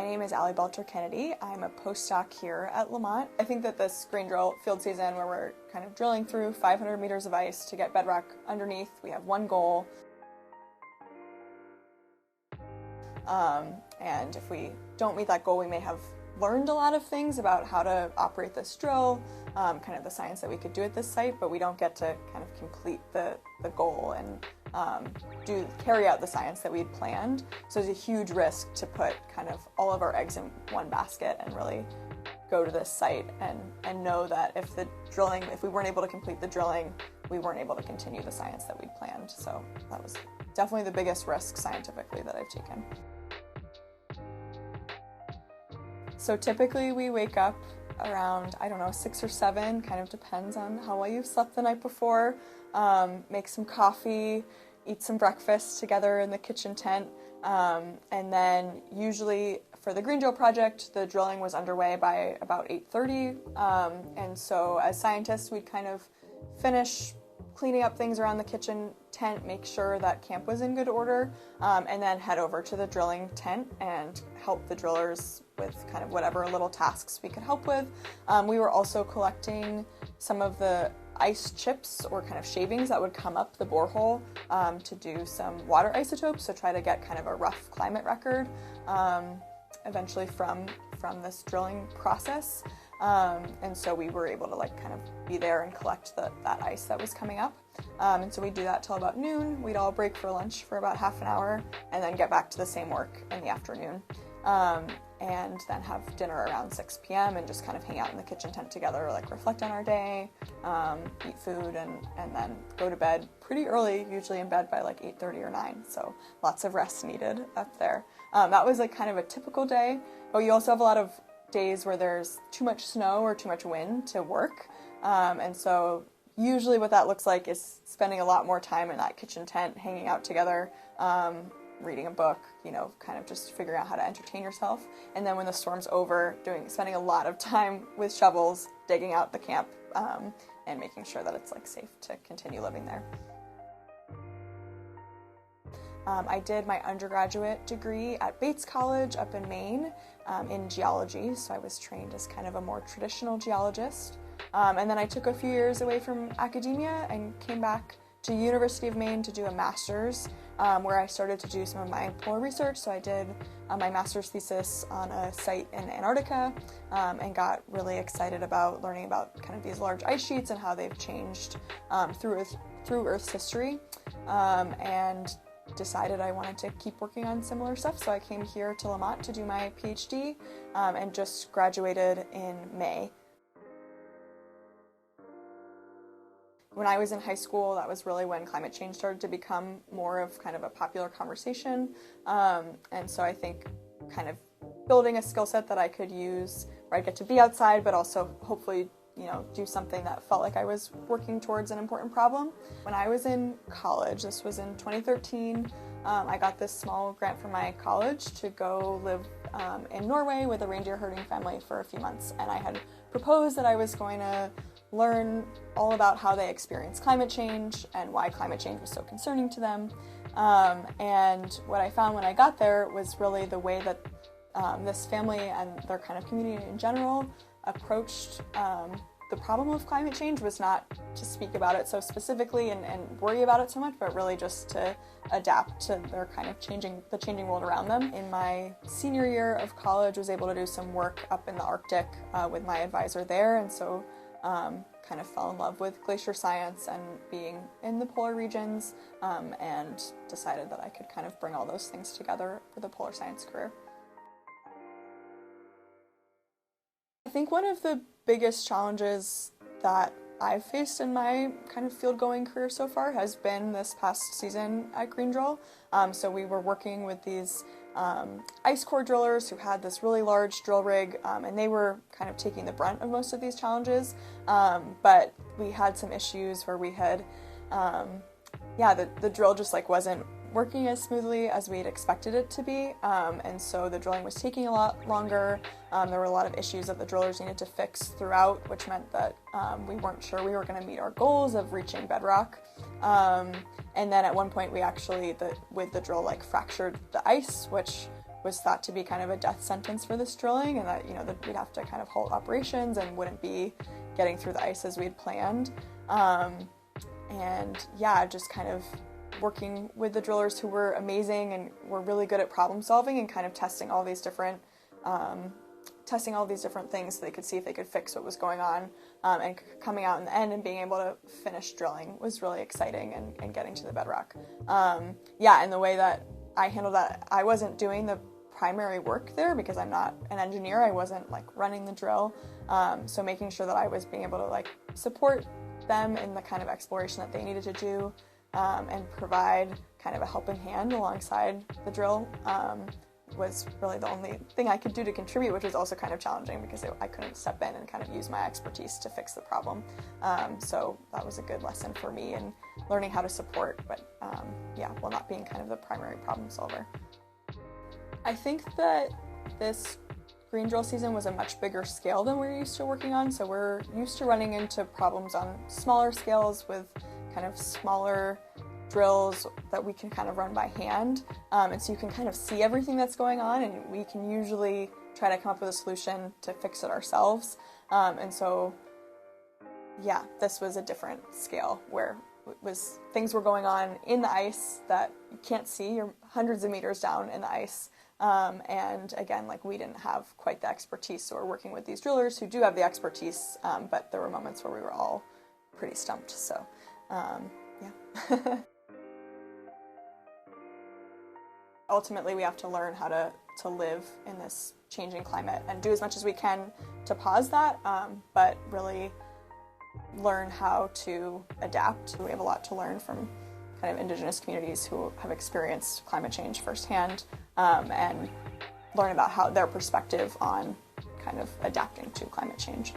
My name is Allie Balter-Kennedy. I'm a postdoc here at Lamont. I think that this GreenDrill field season, where we're kind of drilling through 500 meters of ice to get bedrock underneath, we have one goal. And if we don't meet that goal, we may have learned a lot of things about how to operate this drill, kind of the science that we could do at this site, but we don't get to kind of complete the goal and carry out the science that we'd planned. So it's a huge risk to put kind of all of our eggs in one basket and really go to this site and know that if we weren't able to complete the drilling, we weren't able to continue the science that we'd planned. So that was definitely the biggest risk scientifically that I've taken. So typically we wake up around, 6 or 7, kind of depends on how well you've slept the night before, make some coffee, eat some breakfast together in the kitchen tent, and then usually for the GreenDrill project, the drilling was underway by about 8:30, and so as scientists we'd kind of finish cleaning up things around the kitchen tent, make sure that camp was in good order, and then head over to the drilling tent and help the drillers with kind of whatever little tasks we could help with. We were also collecting some of the ice chips or kind of shavings that would come up the borehole to do some water isotopes, so try to get kind of a rough climate record eventually from this drilling process. And so we were able to kind of be there and collect that ice that was coming up. And so we'd do that till about noon. We'd all break for lunch for about half an hour and then get back to the same work in the afternoon. And then have dinner around 6 p.m. and just kind of hang out in the kitchen tent together, reflect on our day, eat food, and then go to bed pretty early, usually in bed by 8:30 or 9, so lots of rest needed up there. That was kind of a typical day, but you also have a lot of days where there's too much snow or too much wind to work, and so usually what that looks like is spending a lot more time in that kitchen tent, hanging out together, reading a book, kind of just figuring out how to entertain yourself. And then when the storm's over, spending a lot of time with shovels, digging out the camp, and making sure that it's safe to continue living there. I did my undergraduate degree at Bates College up in Maine in geology, so I was trained as kind of a more traditional geologist. And then I took a few years away from academia and came back to University of Maine to do a master's, where I started to do some of my polar research. So I did my master's thesis on a site in Antarctica, and got really excited about learning about kind of these large ice sheets and how they've changed through Earth's history, and decided I wanted to keep working on similar stuff. So I came here to Lamont to do my PhD, and just graduated in May. When I was in high school, that was really when climate change started to become more of kind of a popular conversation. And so I think kind of building a skill set that I could use where I get to be outside, but also hopefully, do something that felt like I was working towards an important problem. When I was in college, this was in 2013, I got this small grant from my college to go live in Norway with a reindeer herding family for a few months. And I had proposed that I was going to learn all about how they experience climate change and why climate change was so concerning to them. And what I found when I got there was really the way that this family and their kind of community in general approached the problem of climate change was not to speak about it so specifically and worry about it so much, but really just to adapt to their kind of the changing world around them. In my senior year of college, I was able to do some work up in the Arctic with my advisor there, and so kind of fell in love with glacier science and being in the polar regions, and decided that I could kind of bring all those things together for the polar science career. I think one of the biggest challenges that I've faced in my kind of field-going career so far has been this past season at GreenDrill. So we were working with these ice core drillers who had this really large drill rig, and they were kind of taking the brunt of most of these challenges. But we had some issues where we had, the drill just wasn't working as smoothly as we had expected it to be, and so the drilling was taking a lot longer. There were a lot of issues that the drillers needed to fix throughout, which meant that we weren't sure we were going to meet our goals of reaching bedrock. And then at one point we actually, with the drill, fractured the ice, which was thought to be kind of a death sentence for this drilling, and that, you know, that we'd have to kind of halt operations and wouldn't be getting through the ice as we had planned. And yeah, just kind of working with the drillers who were amazing and were really good at problem solving and kind of testing all these different things so they could see if they could fix what was going on, and coming out in the end and being able to finish drilling was really exciting, and getting to the bedrock. Yeah, and the way that I handled that, I wasn't doing the primary work there because I'm not an engineer. I wasn't like running the drill, so making sure that I was being able to like support them in the kind of exploration that they needed to do, and provide kind of a helping hand alongside the drill, was really the only thing I could do to contribute, which was also kind of challenging because I couldn't step in and kind of use my expertise to fix the problem. So that was a good lesson for me in learning how to support, but yeah, while not being kind of the primary problem solver. I think that this GreenDrill season was a much bigger scale than we're used to working on, so we're used to running into problems on smaller scales with kind of smaller drills that we can kind of run by hand, and so you can kind of see everything that's going on, and we can usually try to come up with a solution to fix it ourselves. And so yeah, this was a different scale where things were going on in the ice that you can't see. You're hundreds of meters down in the ice, and again, like, we didn't have quite the expertise, so we're working with these drillers who do have the expertise, but there were moments where we were all pretty stumped, so yeah. Ultimately, we have to learn how to live in this changing climate and do as much as we can to pause that, but really learn how to adapt. We have a lot to learn from kind of Indigenous communities who have experienced climate change firsthand, and learn about how their perspective on kind of adapting to climate change.